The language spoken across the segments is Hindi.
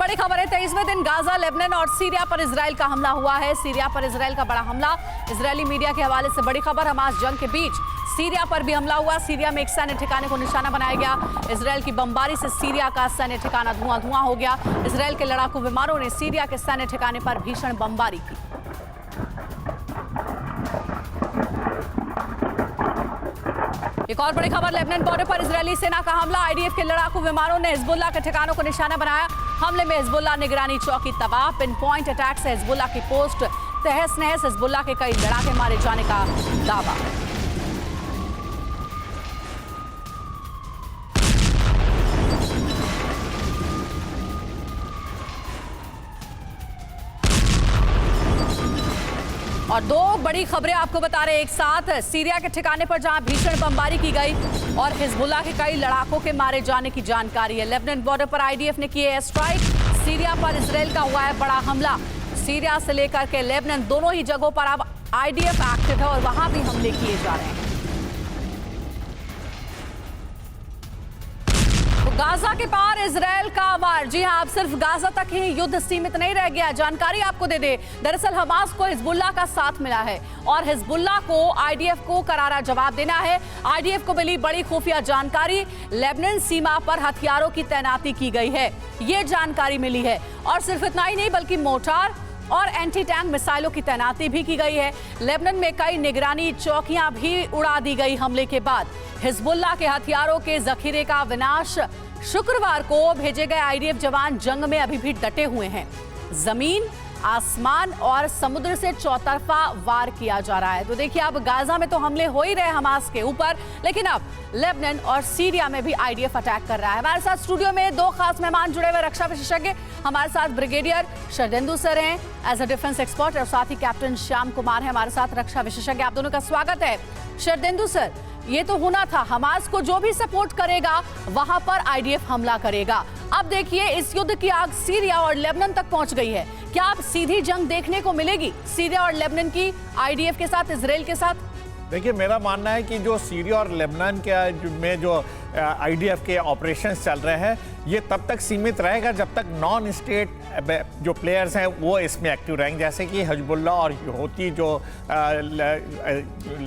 बड़ी खबर है, 23वें दिन गाजा, लेबनान और सीरिया पर इजराइल का हमला हुआ है। सीरिया पर इजराइल का बड़ा हमला। इजरायली मीडिया के हवाले से बड़ी खबर, हमास जंग के बीच सीरिया पर भी हमला हुआ। सीरिया में एक सैन्य ठिकाने को निशाना बनाया गया। इजराइल की बमबारी से सीरिया का सैन्य ठिकाना धुआं धुआं हो गया। इजराइल के लड़ाकू विमानों ने सीरिया के सैन्य ठिकाने पर भीषण बमबारी की। एक और बड़ी खबर, लेबनान बॉर्डर पर इजरायली सेना का हमला। आईडीएफ के लड़ाकू विमानों ने हिजबुल्लाह के ठिकानों को निशाना बनाया। हमले में हिजबुल्लाह निगरानी चौकी तबाह। पिन पॉइंट अटैक से हिजबुल्लाह की पोस्ट तहस नहस। हिजबुल्लाह के कई लड़ाके मारे जाने का दावा। और दो बड़ी खबरें आपको बता रहे हैं एक साथ। सीरिया के ठिकाने पर जहां भीषण बमबारी की गई और हिजबुल्लाह के कई लड़ाकों के मारे जाने की जानकारी है। लेबनान बॉर्डर पर आईडीएफ ने किए एयर स्ट्राइक। सीरिया पर इजराइल का हुआ है बड़ा हमला। सीरिया से लेकर के लेबनान दोनों ही जगहों पर अब आईडीएफ एक्टिव है और वहां भी हमले किए जा रहे हैं। गाजा के पार इजराइल का वार। जी हां, अब सिर्फ गाजा तक ही युद्ध सीमित नहीं रह गया। जानकारी आपको दे दे, दरअसल हमास को हिजबुल्लाह का साथ मिला है और हिजबुल्लाह को आईडीएफ को करारा जवाब देना है। आईडीएफ को मिली बड़ी खुफिया जानकारी, लेबनान सीमा पर हथियारों की तैनाती की गई है, ये जानकारी मिली है। और सिर्फ इतना ही नहीं बल्कि मोर्टार और एंटी टैंक मिसाइलों की तैनाती भी की गई है। लेबनान में कई निगरानी चौकियां भी उड़ा दी गई हमले के बाद। हिजबुल्लाह के हथियारों के जखीरे का विनाश। शुक्रवार को भेजे गए आईडीएफ जवान जंग में अभी भी डटे हुए हैं। जमीन, आसमान और समुद्र से चौतरफा वार किया जा रहा है। तो देखिए, अब गाजा में तो हमले हो ही रहे हमास के ऊपर, लेकिन अब लेबनान और सीरिया में भी आईडीएफ अटैक कर रहा है। हमारे साथ स्टूडियो में दो खास मेहमान जुड़े हुए, रक्षा विशेषज्ञ हमारे साथ ब्रिगेडियर शरदेंदु सर हैं एज अ डिफेंस एक्सपर्ट, और साथ ही कैप्टन श्याम कुमार है हमारे साथ, रक्षा विशेषज्ञ। आप दोनों का स्वागत है। शरदेंदु सर, ये तो होना था, हमास को जो भी सपोर्ट करेगा वहां पर आईडीएफ हमला करेगा। अब देखिए, इस युद्ध की आग सीरिया और लेबनान तक पहुंच गई है। क्या अब सीधी जंग देखने को मिलेगी सीरिया और लेबनान की, आईडीएफ के साथ, इजराइल के साथ? देखिए, मेरा मानना है कि जो सीरिया और लेबनान के में जो आईडीएफ के ऑपरेशंस चल रहे हैं, ये तब तक सीमित रहेगा जब तक नॉन स्टेट जो प्लेयर्स हैं वो इसमें एक्टिव रहेंगे, जैसे कि हिजबुल्लाह और हूती जो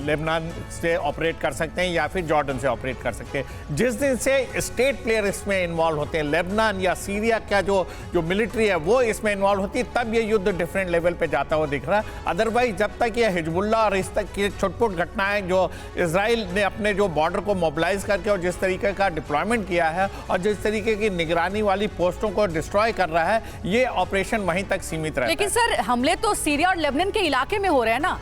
लेबनान से ऑपरेट कर सकते हैं या फिर जॉर्डन से ऑपरेट कर सकते हैं। जिस दिन से स्टेट प्लेयर इसमें इन्वॉल्व होते हैं, लेबनान या सीरिया का जो मिलिट्री है वो इसमें इन्वॉल्व होती है, तब ये युद्ध डिफरेंट लेवल पे जाता हुआ दिख रहा है। अदरवाइज जब तक ये हिजबुल्लाह और इस तक की छोट-मोट घटनाएं जो इजराइल ने अपने जो बॉर्डर को मोबिलाइज करके और जिस तरीके का डिप्लॉयमेंट किया है और जिस तरीके की निगरानी वाली पोस्टों को डिस्ट्रॉय कर रहा है, ये ऑपरेशन वहीं तक सीमित रहता है। लेकिन सर, हमले तो सीरिया और लेबनान के इलाके में हो रहे हैं ना?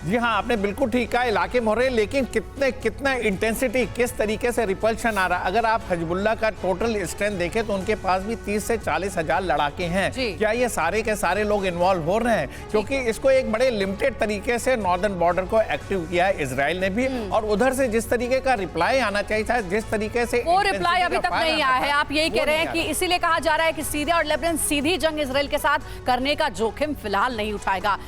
जी हाँ, आपने बिल्कुल ठीक कहा, इलाके में हो रहे हैं, लेकिन कितना इंटेंसिटी, किस तरीके से रिपल्शन आ रहा है। अगर आप हिजबुल्लाह का टोटल स्ट्रेंथ देखें तो उनके पास भी 30 से 40 हजार लड़ाके हैं। क्या ये सारे के सारे लोग इन्वॉल्व हो रहे हैं? क्योंकि इसको एक बड़े लिमिटेड तरीके से नॉर्दर्न बॉर्डर को एक्टिव किया है इजराइल ने भी, और उधर से जिस तरीके का रिप्लाई आना चाहिए था, जिस तरीके से वो रिप्लाई अभी तक नहीं आया है। आप यही कह रहे हैं कि इसीलिए कहा जा रहा है कि सीरिया और लेबनान सीधी जंग इजराइल के साथ करने का जोखिम फिलहाल नहीं उठाएगा।